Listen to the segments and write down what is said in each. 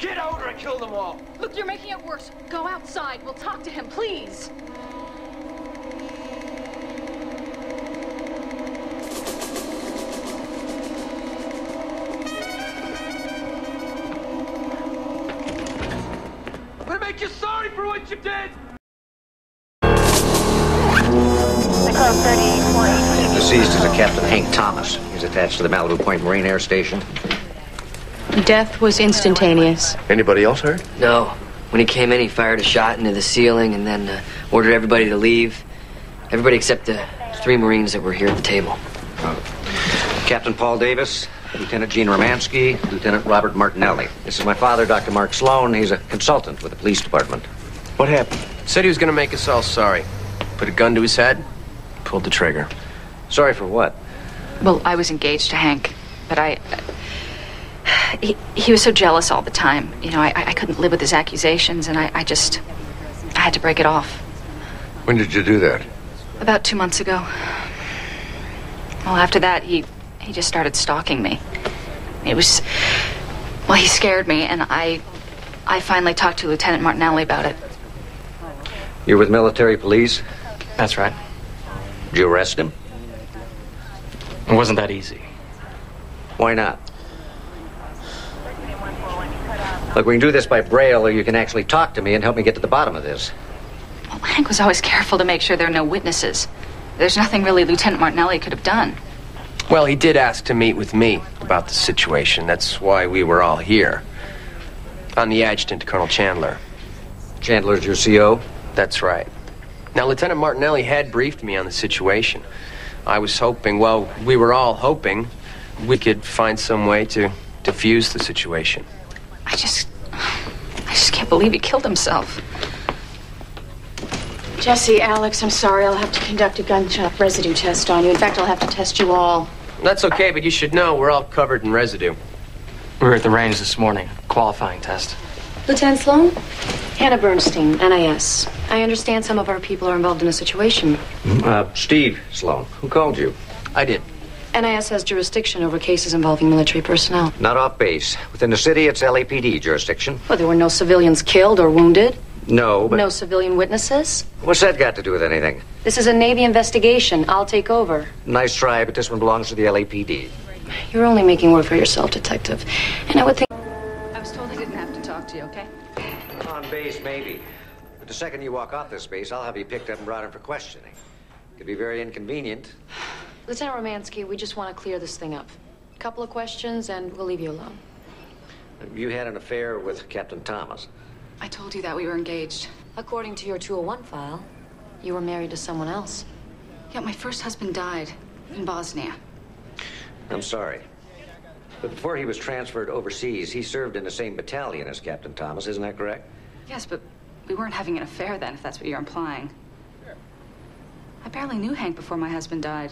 Get out or I kill them all! Look, you're making it worse. Go outside. We'll talk to him, please. I'm gonna make you sorry for what you did! Deceased is a Captain Hank Thomas. He's attached to the Malibu Point Marine Air Station. Death was instantaneous. Anybody else hurt? No. When he came in, he fired a shot into the ceiling and then ordered everybody to leave. Everybody except the 3 Marines that were here at the table. Captain Paul Davis, Lieutenant Gene Romansky, Lieutenant Robert Martinelli. This is my father, Dr. Mark Sloan. He's a consultant with the police department. What happened? Said he was gonna make us all sorry. Put a gun to his head, pulled the trigger. Sorry for what? Well, I was engaged to Hank, but he was so jealous all the time. You know, I couldn't live with his accusations, and I had to break it off. When did you do that? About 2 months ago. Well, after that, he just started stalking me. He scared me, and I finally talked to Lieutenant Martinelli about it. You're with military police? That's right. Did you arrest him? It wasn't that easy. Why not? Look, we can do this by braille, or you can actually talk to me and help me get to the bottom of this. Well, Hank was always careful to make sure there are no witnesses. There's nothing really Lieutenant Martinelli could have done. Well, he did ask to meet with me about the situation. That's why we were all here. I'm the adjutant to Colonel Chandler. Chandler's your CO? That's right. Now, Lieutenant Martinelli had briefed me on the situation. I was hoping, well, we were all hoping we could find some way to defuse the situation. I just can't believe he killed himself. Jesse, Alex, I'm sorry. I'll have to conduct a gunshot residue test on you. In fact, I'll have to test you all. That's okay, but you should know we're all covered in residue. We were at the range this morning, qualifying test. Lieutenant Sloan? Hannah Bernstein, NIS. I understand some of our people are involved in a situation. Steve Sloan. Who called you? I did. NIS has jurisdiction over cases involving military personnel. Not off base. Within the city, it's LAPD jurisdiction. Well, there were no civilians killed or wounded. No, but... No civilian witnesses. What's that got to do with anything? This is a Navy investigation. I'll take over. Nice try, but this one belongs to the LAPD. You're only making work for yourself, Detective. And I would think... I was told I didn't have to talk to you, okay? On base, maybe. But the second you walk off this base, I'll have you picked up and brought in for questioning. Could be very inconvenient. Lieutenant Romansky, we just want to clear this thing up. A couple of questions, and we'll leave you alone. You had an affair with Captain Thomas. I told you that we were engaged. According to your 201 file, you were married to someone else. Yeah, my first husband died in Bosnia. I'm sorry. But before he was transferred overseas, he served in the same battalion as Captain Thomas, isn't that correct? Yes, but we weren't having an affair then, if that's what you're implying. I barely knew Hank before my husband died.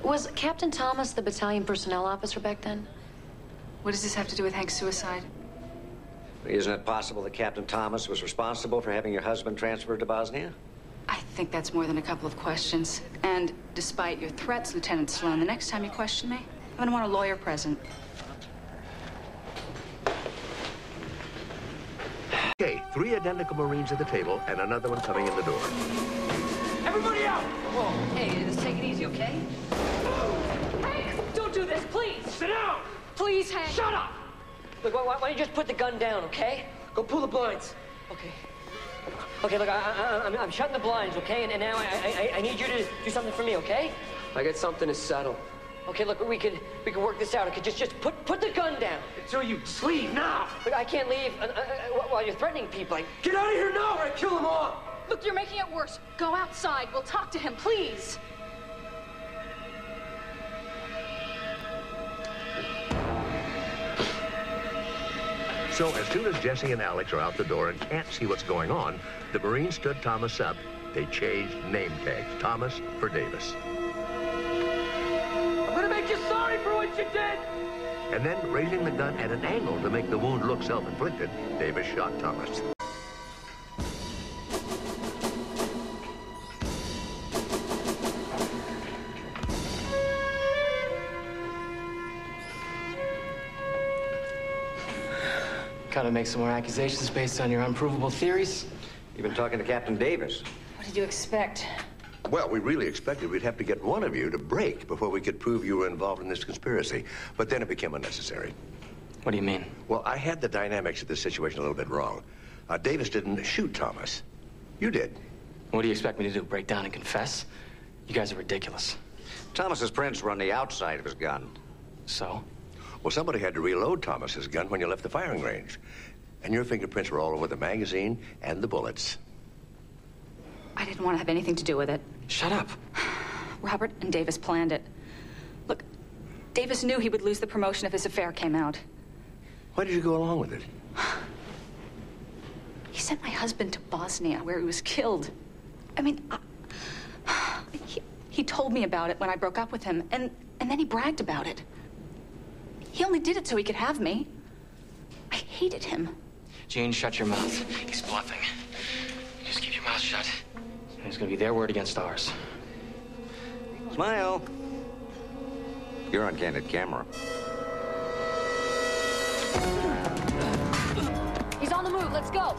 Was Captain Thomas the battalion personnel officer back then? What does this have to do with Hank's suicide? Isn't it possible that Captain Thomas was responsible for having your husband transferred to Bosnia? I think that's more than a couple of questions. And despite your threats, Lieutenant Sloan, the next time you question me, I'm gonna want a lawyer present. Okay, 3 identical Marines at the table and another one coming in the door. Everybody out! Whoa, hey, let's take it easy, okay? Hank, don't do this, please. Sit down! Please, Hank. Shut up! Look, why don't you just put the gun down, okay? Go pull the blinds. Okay. Okay, look, I'm shutting the blinds, okay? And now I need you to do something for me, okay? I got something to settle. Okay, look, we could work this out. Okay, just put the gun down. Until you leave now! Look, I can't leave while you're threatening people. Get out of here now or I kill them all! Look, you're making it worse. Go outside. We'll talk to him, please. So as soon as Jesse and Alex are out the door and can't see what's going on, the Marines stood Thomas up. They changed name tags. Thomas for Davis. I'm gonna make you sorry for what you did! And then, raising the gun at an angle to make the wound look self-inflicted, Davis shot Thomas. Kind of make some more accusations based on your unprovable theories? You've been talking to Captain Davis. What did you expect? Well, we really expected we'd have to get one of you to break before we could prove you were involved in this conspiracy. But then it became unnecessary. What do you mean? Well, I had the dynamics of this situation a little bit wrong. Davis didn't shoot Thomas. You did. What do you expect me to do, break down and confess? You guys are ridiculous. Thomas's prints were on the outside of his gun. So? Well, somebody had to reload Thomas's gun when you left the firing range. And your fingerprints were all over the magazine and the bullets. I didn't want to have anything to do with it. Shut up. Robert and Davis planned it. Look, Davis knew he would lose the promotion if his affair came out. Why did you go along with it? He sent my husband to Bosnia, where he was killed. I mean, he told me about it when I broke up with him, and then he bragged about it. He only did it so he could have me. I hated him. Jean, shut your mouth. He's bluffing. Just keep your mouth shut. It's gonna be their word against ours. Smile. You're on candid camera. He's on the move. Let's go.